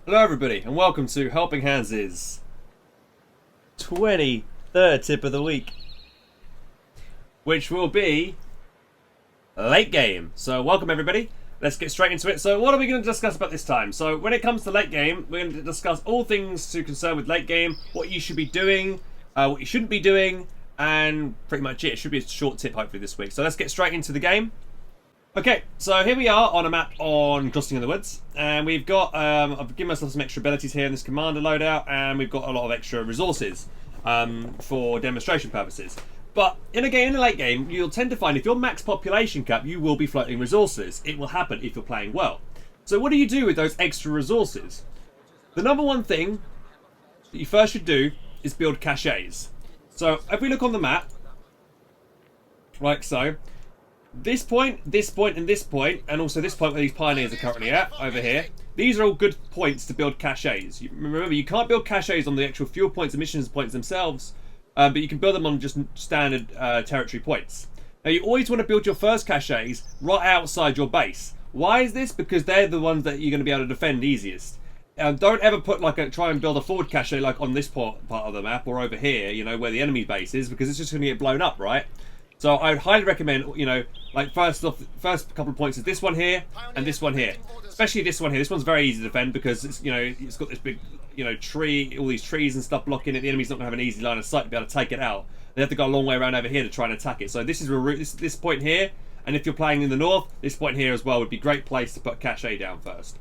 Hello everybody and welcome to Helping Hands' 23rd tip of the week, which will be late game. So welcome everybody, let's get straight into it. So what are we going to discuss about this time? So when it comes to late game, we're going to discuss all things to concern with late game, what you should be doing, what you shouldn't be doing, and pretty much it. It should be a short tip hopefully this week. So let's get straight into the game. Okay, so here we are on a map on Crossing in the Woods, and we've got, I've given myself some extra abilities here in this commander loadout, and we've got a lot of extra resources for demonstration purposes. But in a late game, you'll tend to find if you're max population cap, you will be floating resources. It will happen if you're playing well. So what do you do with those extra resources? The number one thing that you first should do is build caches. So if we look on the map, like so, this point, and this point, and also this point where these pioneers are currently at, over here. These are all good points to build caches. Remember, you can't build caches on the actual fuel points and missions points themselves, but you can build them on just standard territory points. Now, you always want to build your first caches right outside your base. Why is this? Because they're the ones that you're going to be able to defend easiest. Don't ever put try and build a forward cache like on this part of the map or over here, you know, where the enemy base is, because it's just going to get blown up, right? So I would highly recommend, you know, like first couple of points is this one here and this one here. Especially this one here. This one's very easy to defend because it's, you know, it's got this big, you know, tree, all these trees and stuff blocking it. The enemy's not going to have an easy line of sight to be able to take it out. They have to go a long way around over here to try and attack it. So this is this point here, and if you're playing in the north, this point here as well would be a great place to put cache down first.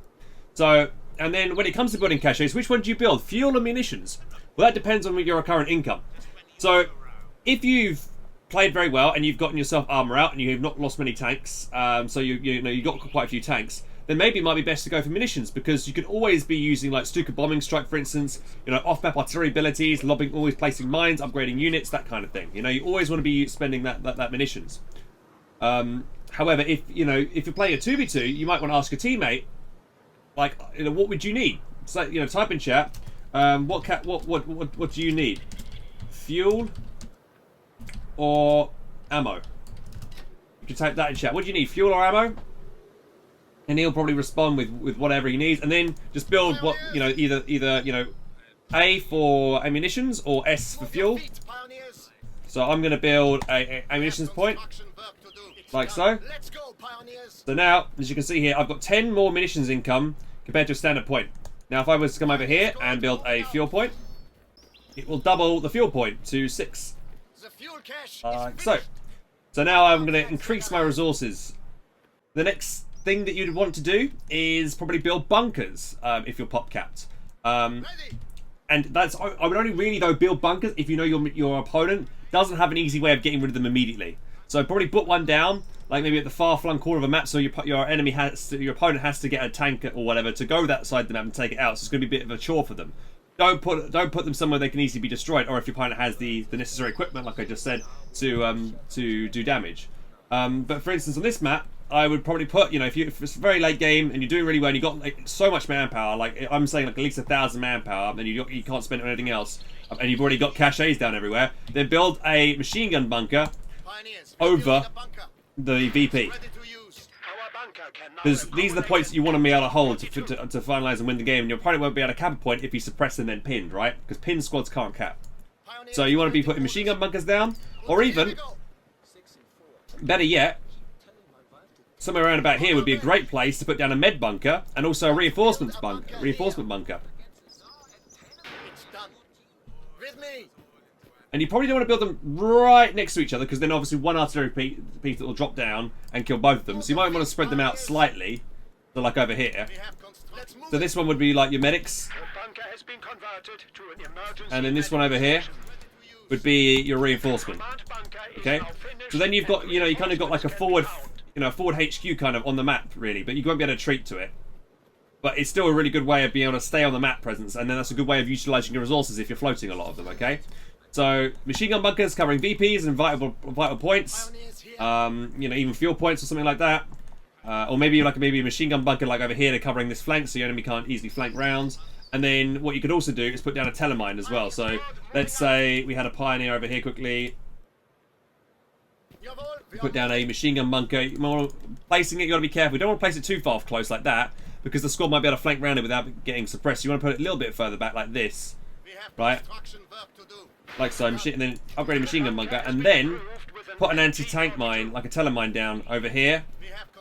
So, and then when it comes to building caches, which one do you build? Fuel or munitions? Well, that depends on your current income. So if you've played very well and you've gotten yourself armor out and you've not lost many tanks, so you know you got quite a few tanks, then maybe it might be best to go for munitions, because you can always be using like Stuka bombing strike, for instance, you know, off-map artillery abilities, lobbing, always placing mines, upgrading units, that kind of thing. You know, you always want to be spending that munitions. However, if you're playing a 2v2, you might want to ask a teammate, like, you know, what would you need? So, you know, type in chat, what do you need? Fuel or ammo? You can type that in chat. What do you need, fuel or ammo? And he'll probably respond with whatever he needs, and then just build what, you know, either you know, A for ammunitions or S for fuel. So I'm going to build a ammunitions point like so. So now, as you can see here, I've got 10 more munitions income compared to a standard point. Now if I was to come over here and build a fuel point, it will double the fuel point to 6. So now I'm going to increase my resources. The next thing that you'd want to do is probably build bunkers if you're pop capped. And that's, I would only really though build bunkers if you know your opponent doesn't have an easy way of getting rid of them immediately. So probably put one down, like maybe at the far flung corner of a map, so your opponent has to get a tank or whatever to go that side of the map and take it out. So it's going to be a bit of a chore for them. Don't put them somewhere they can easily be destroyed, or if your opponent has the necessary equipment, like I just said, to do damage. But for instance, on this map, I would probably put, you know, if it's a very late game and you're doing really well and you've got like so much manpower, like I'm saying like at least 1,000 manpower, and you can't spend it on anything else, and you've already got caches down everywhere, then build a machine gun bunker over the VP. Because these are the points that you want to be able to hold to finalise and win the game, and your opponent won't be able to cap a point if you suppress and then pinned, right? Because pinned squads can't cap. So you want to be putting machine gun bunkers down, or even, better yet, somewhere around about here would be a great place to put down a med bunker and also a reinforcement bunker. And you probably don't want to build them right next to each other, because then obviously one artillery piece will drop down and kill both of them. So you might want to spread them out slightly, so like over here. So this one would be like your medics, and then this one over here would be your reinforcement. Okay, so then you've got, you know, you kind of got like a forward, you know, forward HQ kind of on the map really, but you won't be able to retreat to it. But it's still a really good way of being able to stay on the map presence, and then that's a good way of utilising your resources if you're floating a lot of them. Okay. So machine gun bunkers covering VPs and vital points, you know, even fuel points or something like that, or maybe a machine gun bunker like over here to covering this flank, so your enemy can't easily flank rounds. And then what you could also do is put down a telemine as well. So let's say we had a pioneer over here quickly. Put down a machine gun bunker. Placing it, you got to be careful. You don't want to place it too far close like that. because the squad might be able to flank around it without getting suppressed. You want to put it a little bit further back like this, right? Like so, and then upgrade a machine gun bunker, and then put an anti-tank mine, like a telemine, down over here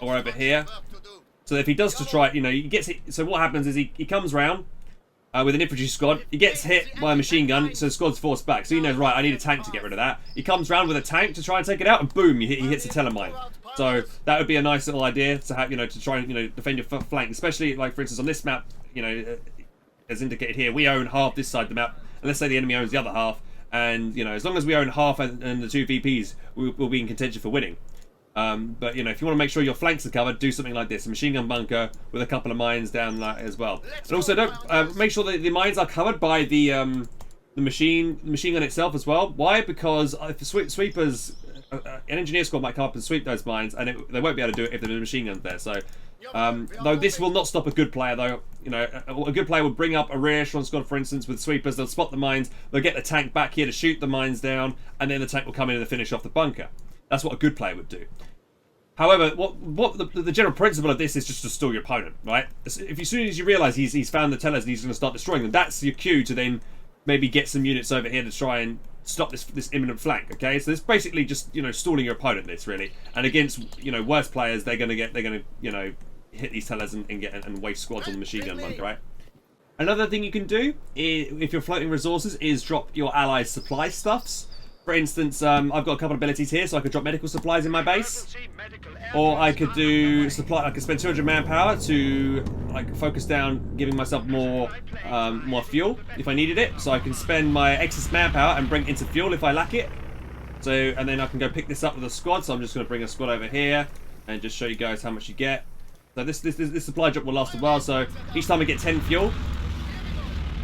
or over here. So if he does to try, he gets hit. So what happens is he comes round with an infantry squad. He gets hit by a machine gun, so the squad's forced back. So he knows, right, I need a tank to get rid of that. He comes round with a tank to try and take it out, and boom, he hits a telemine. So that would be a nice little idea to have, to try and defend your flank, especially like for instance on this map, as indicated here, we own half this side of the map, and let's say the enemy owns the other half. And as long as we own half and the 2 VPs, we'll be in contention for winning. But if you want to make sure your flanks are covered, do something like this: a machine gun bunker with a couple of mines down that as well. And also, don't make sure that the mines are covered by the machine gun itself as well. Why? Because if sweepers, an engineer squad might come up and sweep those mines, and they won't be able to do it if there's a machine gun there. So, though this will not stop a good player, though. A good player would bring up a rear echelon squad, for instance, with sweepers. They'll spot the mines, they'll get the tank back here to shoot the mines down, and then the tank will come in and finish off the bunker. That's what a good player would do. However, what the general principle of this is just to stall your opponent, right? If as soon as you realise he's found the tellers and he's going to start destroying them, that's your cue to then maybe get some units over here to try and stop this imminent flank. Okay, so it's basically just stalling your opponent. This really, and against worse players, they're gonna hit these tellers and waste squads on the machine gun bunker, right? Another thing you can do if you're floating resources is drop your allies' supply stuffs. For instance, I've got a couple of abilities here, so I could drop medical supplies in my base, or I could do supply. I could spend 200 manpower to focus down, giving myself more fuel if I needed it. So I can spend my excess manpower and bring it into fuel if I lack it. So and then I can go pick this up with a squad. So I'm just going to bring a squad over here and just show you guys how much you get. So this supply drop will last a while. So each time I get 10 fuel.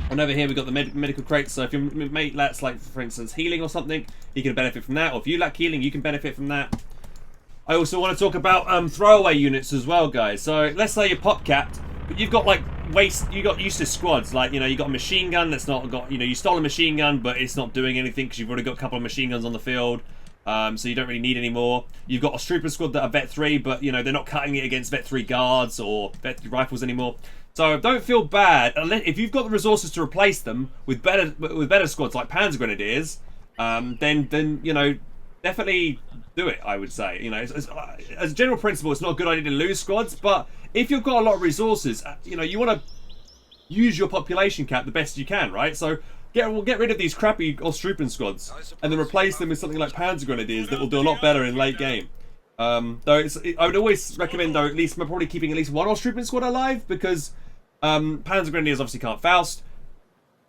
And over here we've got the medical crates, so if your mate lacks, for instance, healing or something, he can benefit from that, or if you lack healing, you can benefit from that. I also want to talk about throwaway units as well, guys. So let's say you're pop capped, but you've got you got useless squads, you got a machine gun that's not got, you stole a machine gun, but it's not doing anything because you've already got a couple of machine guns on the field, so you don't really need any more. You've got a Strooper squad that are Vet 3, but they're not cutting it against Vet 3 guards or Vet 3 rifles anymore. So don't feel bad if you've got the resources to replace them with better squads like Panzer Grenadiers. Then definitely do it. I would say as a general principle, it's not a good idea to lose squads. But if you've got a lot of resources, you want to use your population cap the best you can, right? So get rid of these crappy Ostroupen squads and then replace them with something like Panzer Grenadiers that will do a lot better in late game. Though I would always recommend at least probably keeping at least one Ostroupen squad alive because. Panzer Grenadiers obviously can't Faust.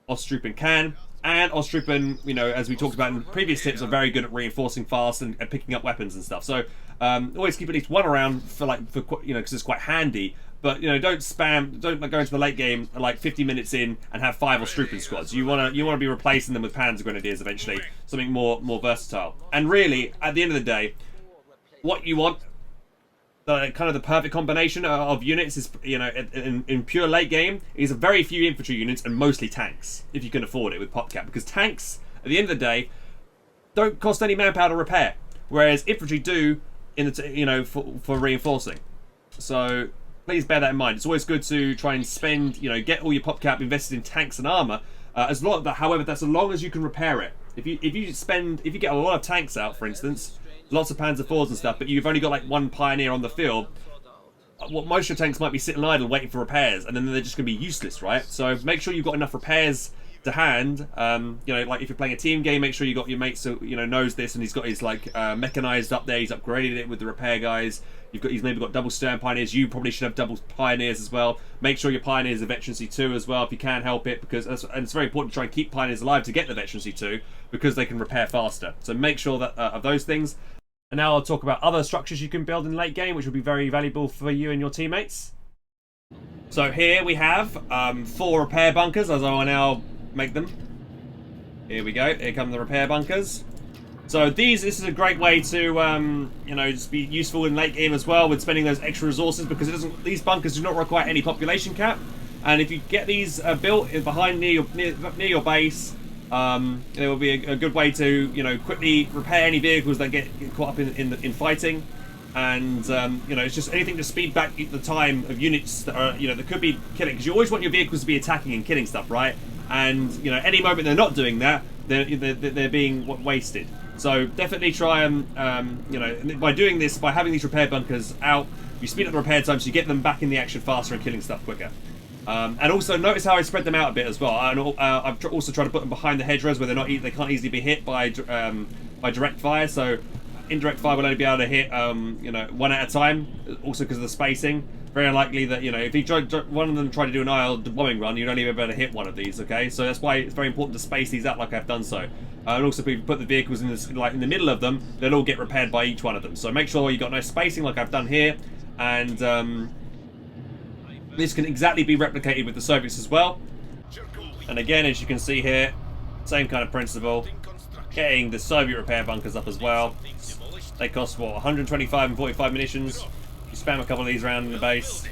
Ostroupen can. And Ostroupen, as we talked about in previous tips, are very good at reinforcing fast and picking up weapons and stuff. So always keep at least one around for because it's quite handy. But don't go into the late game 50 minutes in and have 5 Ostroupen squads. You wanna be replacing them with Panzer Grenadiers eventually, something more versatile. And really, at the end of the day, what you want. Kind of the perfect combination of units is, in pure late game, is a very few infantry units and mostly tanks, if you can afford it with PopCap. Because tanks, at the end of the day, don't cost any manpower to repair, whereas infantry do, for reinforcing. So please bear that in mind. It's always good to try and spend, get all your PopCap invested in tanks and armor. However, that's as long as you can repair it. If you get a lot of tanks out, for instance. Lots of Panzer IVs and stuff, but you've only got one Pioneer on the field. Most of your tanks might be sitting idle waiting for repairs, and then they're just going to be useless, right? So make sure you've got enough repairs to hand. If you're playing a team game, make sure you got your mate knows this, and he's got his mechanized up there. He's upgraded it with the repair guys. He's maybe got double stern Pioneers. You probably should have double Pioneers as well. Make sure your Pioneers are Veterancy 2 as well if you can help it, and it's very important to try and keep Pioneers alive to get the Veterancy 2 because they can repair faster. So make sure that of those things. And now I'll talk about other structures you can build in late game, which will be very valuable for you and your teammates. So here we have 4 repair bunkers, as I will now make them. Here we go. Here come the repair bunkers. So this is a great way to just be useful in late game as well with spending those extra resources because these bunkers do not require any population cap. And if you get these built behind near your base. It will be a good way to quickly repair any vehicles that get caught up in fighting. And you know, it's just anything to speed back the time of units that are, you know, that could be killing, because you always want your vehicles to be attacking and killing stuff, right? And you know, any moment they're not doing that, they're being wasted. So definitely try and you know, by doing this, by having these repair bunkers out, you speed up the repair time, so you get them back in the action faster and killing stuff quicker. And also notice how I spread them out a bit as well. And I've also tried to put them behind the hedgerows where they can't easily be hit by direct fire. So indirect fire will only be able to hit you know, one at a time. Also because of the spacing, very unlikely that, you know, if one of them tried to do an IL bombing run, you'd only be able to hit one of these. Okay, so that's why it's very important to space these out like I've done so. And also, if you put the vehicles in this, like in the middle of them, they'll all get repaired by each one of them. So make sure you've got no spacing like I've done here. And this can exactly be replicated with the Soviets as well. And again, as you can see here, same kind of principle. Getting the Soviet repair bunkers up as well. They cost, what, 125 and 45 munitions. You spam a couple of these around in the base,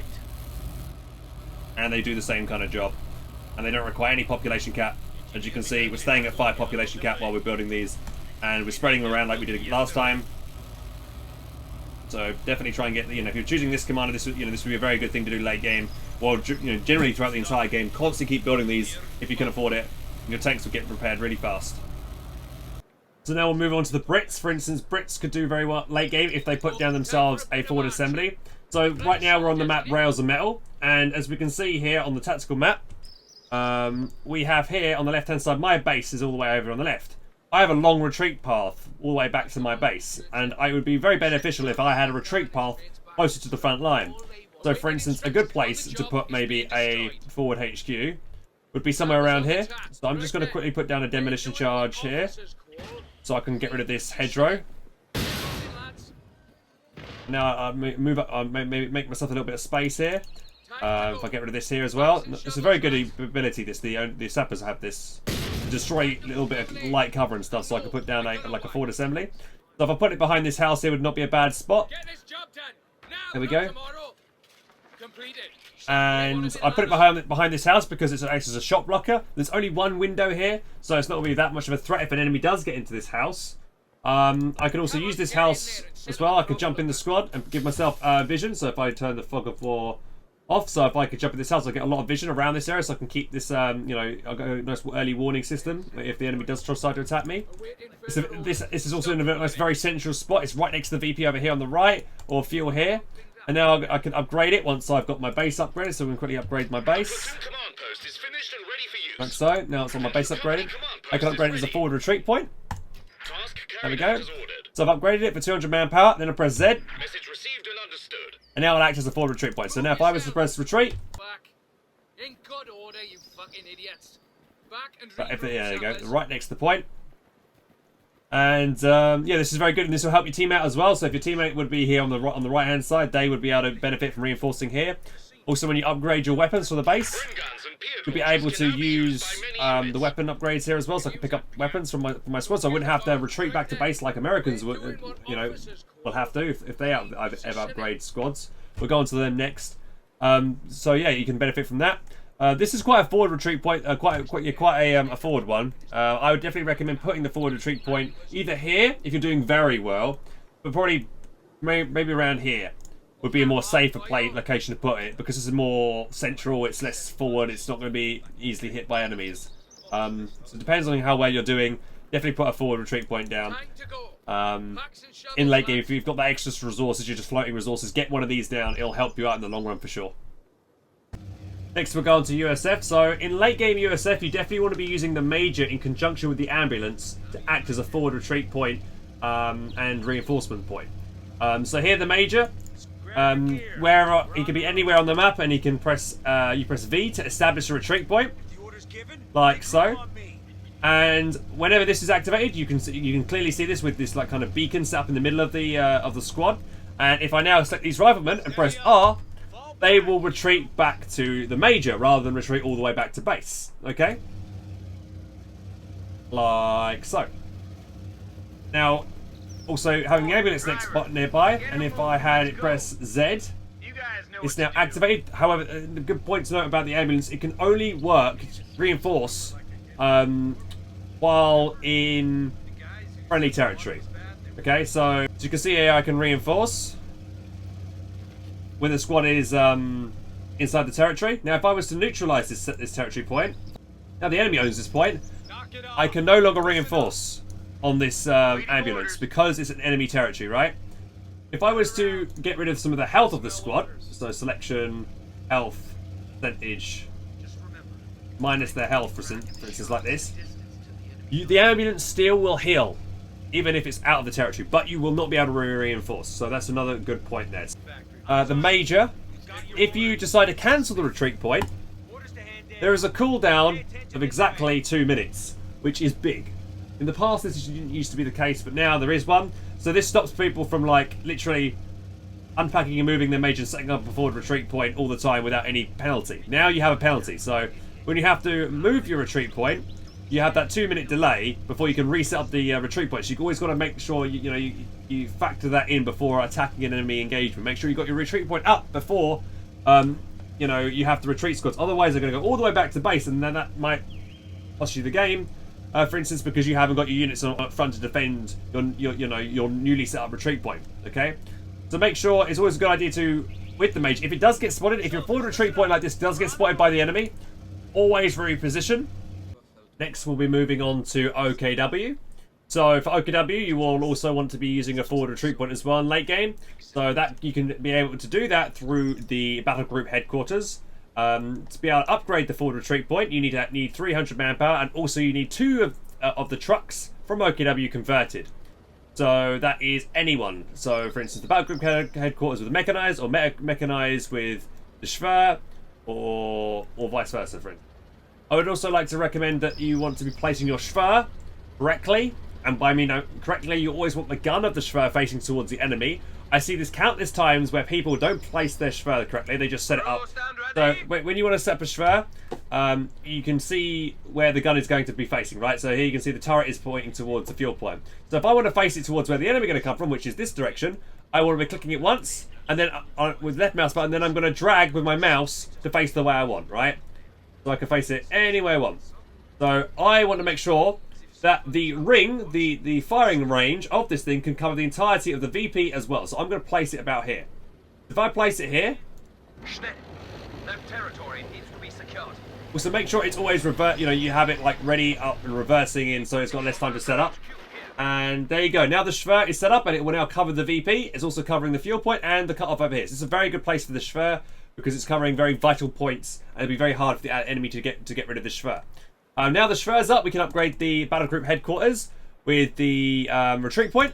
and they do the same kind of job. And they don't require any population cap. As you can see, we're staying at 5 population cap while we're building these, and we're spreading them around like we did last time. So definitely try and get, you know, if you're choosing this commander, this would, you know, this would be a very good thing to do late game. Well, you know, generally throughout the entire game, constantly keep building these if you can afford it. And your tanks will get repaired really fast. So now we'll move on to the Brits. For instance, Brits could do very well late game if they put down themselves a forward assembly. So right now we're on the map Rails and Metal, and as we can see here on the tactical map, we have here on the left hand side, my base is all the way over on the left. I have a long retreat path all the way back to my base, and it would be very beneficial if I had a retreat path closer to the front line. So for instance, a good place to put maybe a forward HQ would be somewhere around here. So I'm just going to quickly put down a demolition charge here, so I can get rid of this hedgerow. Now I'll move up, maybe make myself a little bit of space here. If I get rid of this here as well, it's a very good ability. The sappers have this to destroy a little bit of light cover and stuff, so I can put down like a forward assembly. So if I put it behind this house, it would not be a bad spot. There we go. And I put it behind this house because it acts as a shot blocker. There's only one window here, so it's not going to be that much of a threat if an enemy does get into this house. I can also use this house as well. I could jump in the squad and give myself vision. So if I turn the fog of war off, so if I could jump in this house, I get a lot of vision around this area, so I can keep this, you know, I'll go a nice early warning system if the enemy does try to attack me. This is also in a nice, very central spot. It's right next to the VP over here on the right, or fuel here. And now I can upgrade it once I've got my base upgraded, so we can quickly upgrade my base. Like so. Now it's on my base upgraded. I can upgrade it as a forward retreat point. There we go. So I've upgraded it for 200 manpower, then I press Z. Message received and understood. And now it'll act as a forward retreat point. So now if I was to press retreat. In good order, you fucking idiots. There you go. Right next to the point. And yeah, this is very good, and this will help your team out as well. So if your teammate would be here on the right hand side, they would be able to benefit from reinforcing here. Also, when you upgrade your weapons for the base, you'll be able to use the weapon upgrades here as well. So I can pick up weapons from my squad, so I wouldn't have to retreat back to base like Americans would, you know, will have to if they ever upgrade squads. We'll go on to them next. So yeah, you can benefit from that. This is quite a forward retreat point, quite a forward one. I would definitely recommend putting the forward retreat point either here if you're doing very well, but probably maybe around here would be a more safer location to put it, because it's more central, it's less forward, it's not going to be easily hit by enemies. So it depends on how well you're doing. Definitely put a forward retreat point down. In late game, if you've got that extra resources, you're just floating resources, get one of these down, it'll help you out in the long run for sure. Next we'll go on to USF. So in late game USF, you definitely want to be using the Major in conjunction with the ambulance to act as a forward retreat point and reinforcement point. So here the Major, where he can be anywhere on the map, and he can press you press V to establish a retreat point, like so. And whenever this is activated, you can clearly see this with this like kind of beacon set up in the middle of the squad. And if I now select these riflemen and press R, they will retreat back to the Major rather than retreat all the way back to base. Okay? Like so. Now, also having the ambulance next spot nearby, and if I had it press Z, it's now activated. However, the good point to note about the ambulance, it can only reinforce, while in friendly territory. Okay, so as you can see here, I can reinforce. when the squad is inside the territory. Now, if I was to neutralise this territory point, now the enemy owns this point, I can no longer reinforce on this ambulance because it's an enemy territory, right? If I was to get rid of some of the health of the squad, so selection, health, percentage, minus their health, for instance, like this, the ambulance still will heal, even if it's out of the territory, but you will not be able to reinforce. So that's another good point there. The major, if you decide to cancel the retreat point, there is a cooldown of exactly 2 minutes, which is big. In the past, this didn't used to be the case, but now there is one. So this stops people from, like, literally unpacking and moving their major and setting up a forward retreat point all the time without any penalty. Now you have a penalty. So when you have to move your retreat point, you have that 2-minute delay before you can reset up the retreat point. So you've always got to make sure you factor that in before attacking an enemy engagement. Make sure you got your retreat point up before you have to retreat squads. Otherwise, they're going to go all the way back to base, and then that might cost you the game. For instance, because you haven't got your units up front to defend your newly set up retreat point. Okay, so make sure it's always a good idea to, with the mage, if it does get spotted, if your forward retreat point like this does get spotted by the enemy, always reposition. Next, we'll be moving on to OKW. So for OKW, you will also want to be using a forward retreat point as well in late game. So that you can be able to do that through the battle group headquarters. To be able to upgrade the forward retreat point, you need 300 manpower, and also you need 2 of the trucks from OKW converted. So that is anyone. So for instance, the battle group headquarters with the mechanized, or mechanized with the Schwer, or vice versa, for instance. I would also like to recommend that you want to be placing your Schwer correctly. And by correctly, you always want the gun of the Schwer facing towards the enemy. I see this countless times where people don't place their Schwer correctly. They just set it up. So when you want to set up a Schwer, you can see where the gun is going to be facing, right? So here you can see the turret is pointing towards the fuel point. So if I want to face it towards where the enemy is going to come from, which is this direction, I want to be clicking it once, and then with left mouse button, then I'm going to drag with my mouse to face the way I want, right? So I can face it any way I want. So I want to make sure that the ring, the firing range of this thing can cover the entirety of the VP as well. So I'm going to place it about here. If I place it here, that territory needs to be secured. well, so make sure it's always revert. You have it like ready up and reversing in, so it's got less time to set up. And there you go. Now the Schwer is set up, and it will now cover the VP. It's also covering the fuel point and the cutoff over here. So it's a very good place for the Schwer because it's covering very vital points, and it'll be very hard for the enemy to get rid of the Schwer. Now the Schwer's up, we can upgrade the battle group headquarters with the retreat point,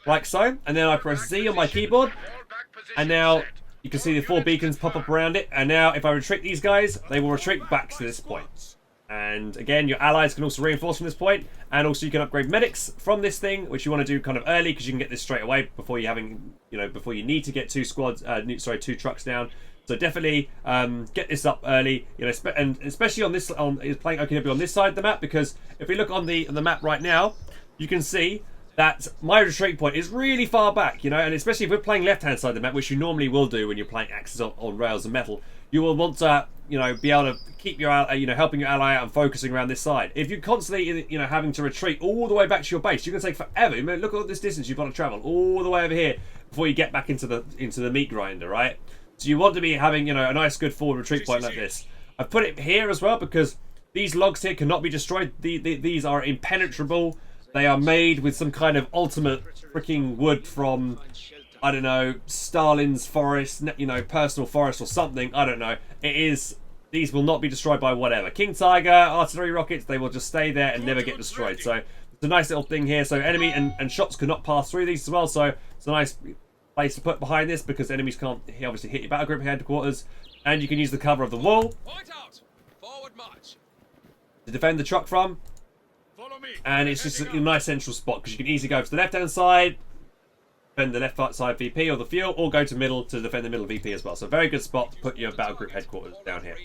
like so. And then I press Z on my keyboard, and now you can see the 4 beacons pop up around it. And now if I retreat these guys, they will retreat back to this point. And again, your allies can also reinforce from this point, and also you can upgrade medics from this thing, which you want to do kind of early because you can get this straight away before before you need to get 2 trucks down. So definitely get this up early, and especially on playing OKW on this side of the map, because if we look on the map right now, you can see that my retreat point is really far back, and especially if we're playing left-hand side of the map, which you normally will do when you're playing Axis on rails and metal, you will want to, be able to keep your, helping your ally out and focusing around this side. If you're constantly, having to retreat all the way back to your base, you're going to take forever. Look at this distance you've got to travel all the way over here before you get back into the meat grinder, right? So you want to be having, a nice good forward retreat point like this. I've put it here as well because these logs here cannot be destroyed. These are impenetrable. They are made with some kind of ultimate freaking wood from, I don't know, Stalin's forest, personal forest or something. I don't know. These will not be destroyed by whatever. King Tiger, artillery rockets, they will just stay there and never get destroyed. So it's a nice little thing here. So enemy and shots cannot pass through these as well. So it's a nice place to put behind this because enemies can't obviously hit your battle group headquarters, and you can use the cover of the wall to defend the truck from. And it's just a nice central spot because you can easily go to the left hand side, defend the left side VP or the fuel, or go to middle to defend the middle VP as well. So very good spot to put your battle group headquarters down here.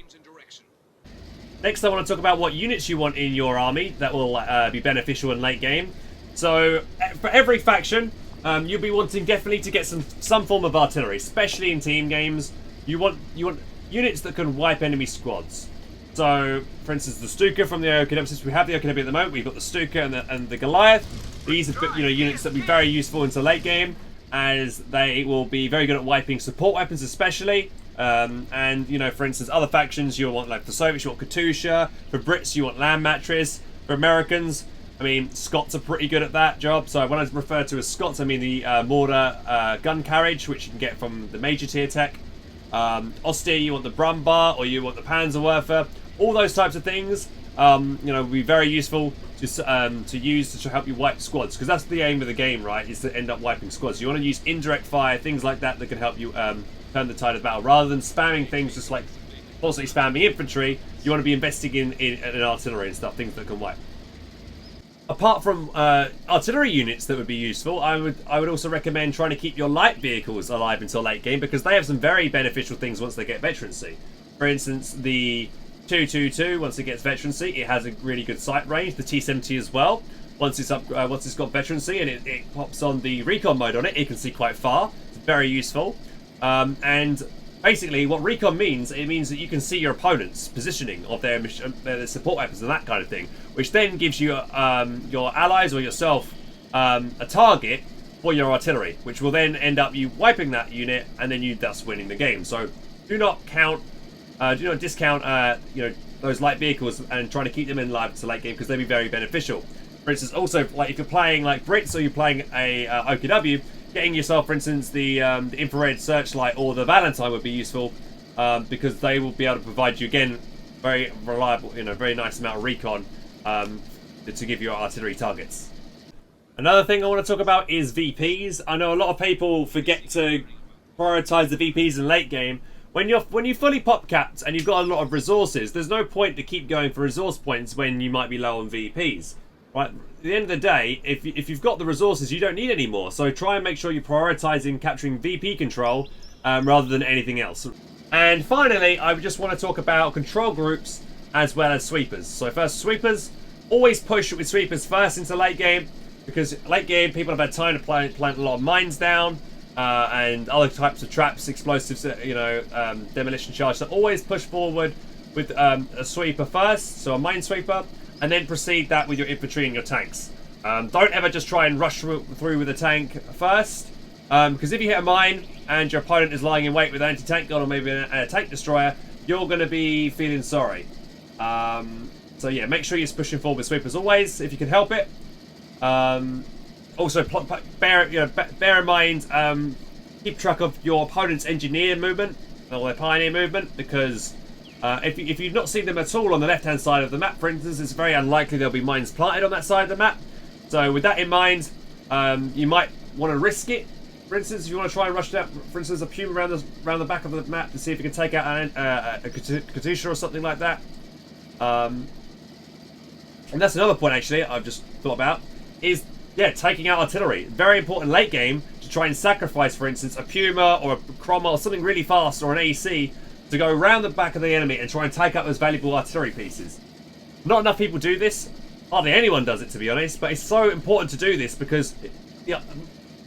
Next I want to talk about what units you want in your army that will be beneficial in late game. So for every faction, you'll be wanting definitely to get some form of artillery, especially in team games. You want units that can wipe enemy squads. So, for instance, the Stuka from the OKW, since we have the OKW at the moment, we've got the Stuka and the Goliath. These are units that will be very useful into late game. as they will be very good at wiping support weapons especially. And, you know, for instance, other factions, you'll want, like, for Soviets, you want Katusha. For Brits, you want Land Mattress. For Americans, I mean, Scots are pretty good at that job. So when I refer to as Scots, I mean the mortar gun carriage, which you can get from the major tier tech. Ostia, you want the Brumbar, or you want the Panzerwerfer. All those types of things, you know, will be very useful to use to help you wipe squads. Because that's the aim of the game, right, is to end up wiping squads. You want to use indirect fire, things like that can help you turn the tide of battle. Rather than spamming things just like constantly spamming infantry, you want to be investing in artillery and stuff, things that can wipe. Apart from artillery units that would be useful, I would also recommend trying to keep your light vehicles alive until late game, because they have some very beneficial things once they get veterancy. For instance, the 222, once it gets veterancy, it has a really good sight range. The T70 as well. Once it's got veterancy and it pops on the recon mode on it, it can see quite far. It's very useful. And basically, what recon means, it means that you can see your opponent's positioning of their support weapons and that kind of thing, which then gives you your allies or yourself a target for your artillery, which will then end up you wiping that unit and then you thus winning the game. So do not discount you know, those light vehicles and trying to keep them in live to late game, because they'll be very beneficial. For instance, also, like if you're playing like Brits or you're playing a OKW, getting yourself, for instance, the infrared searchlight or the Valentine would be useful, because they will be able to provide you, again, very reliable, you know, very nice amount of recon to give you artillery targets. Another thing I want to talk about is VPs. I know a lot of people forget to prioritize the VPs in late game. When you fully pop capped and you've got a lot of resources, there's no point to keep going for resource points when you might be low on VPs. Right, at the end of the day, if you've got the resources, you don't need any more. So try and make sure you're prioritizing capturing VP control rather than anything else. And finally, I just want to talk about control groups as well as sweepers. So first, sweepers. Always push with sweepers first into late game, because late game people have had time to plant a lot of mines down and other types of traps, explosives, you know, demolition charge. So always push forward with a sweeper first, so a minesweeper. And then proceed that with your infantry and your tanks. Don't ever just try and rush through with a tank first, because if you hit a mine and your opponent is lying in wait with an anti-tank gun or maybe a tank destroyer, you're going to be feeling sorry. So yeah, make sure you're pushing forward with sweepers always, if you can help it. Also, bear in mind, keep track of your opponent's engineer movement or their pioneer movement, because if you've not seen them at all on the left-hand side of the map, for instance, it's very unlikely there'll be mines planted on that side of the map. So with that in mind, you might want to risk it. For instance, if you want to try and rush down, for instance, a Puma around the back of the map to see if you can take out a Katusha or something like that. And that's another point, actually, I've just thought about, is, yeah, taking out artillery. Very important late game to try and sacrifice, for instance, a Puma or a Cromwell or something really fast, or an AC, to go around the back of the enemy and try and take out those valuable artillery pieces. Not enough people do this. Hardly anyone does it, to be honest. But it's so important to do this because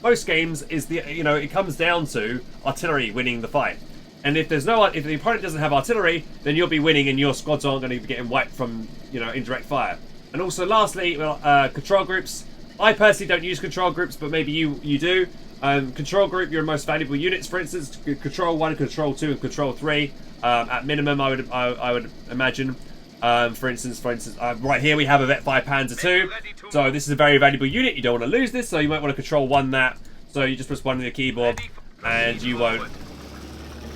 most games is it comes down to artillery winning the fight. And if the opponent doesn't have artillery, then you'll be winning and your squads aren't going to be getting wiped from indirect fire. And also, lastly, control groups. I personally don't use control groups, but maybe you do. Control group, your most valuable units, for instance, Control 1, Control 2, and Control 3. At minimum, I would imagine. For instance, right here we have a Vet 5 Panzer 2. So this is a very valuable unit. You don't want to lose this, so you might want to Control 1 that. So you just press 1 on your keyboard, and you won't.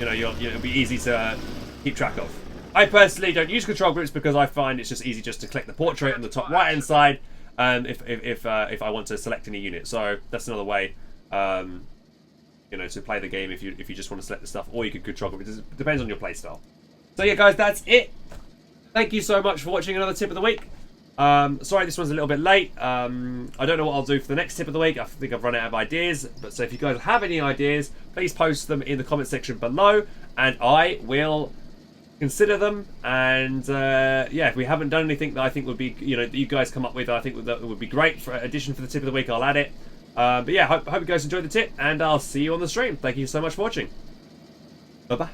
It'll be easy to keep track of. I personally don't use control groups because I find it's just easy just to click the portrait on the top right hand side. If I want to select any unit, so that's another way. To play the game if you just want to select the stuff, or you can control group. It depends on your playstyle. So yeah, guys, that's it. Thank you so much for watching another tip of the week. Sorry this one's a little bit late. I don't know what I'll do for the next tip of the week. I think I've run out of ideas. But so if you guys have any ideas, please post them in the comment section below, and I will consider them. And yeah, if we haven't done anything that I think would be, that you guys come up with, I think that would be great for addition for the tip of the week, I'll add it. But yeah, hope you guys enjoyed the tip, and I'll see you on the stream. Thank you so much for watching. Bye bye.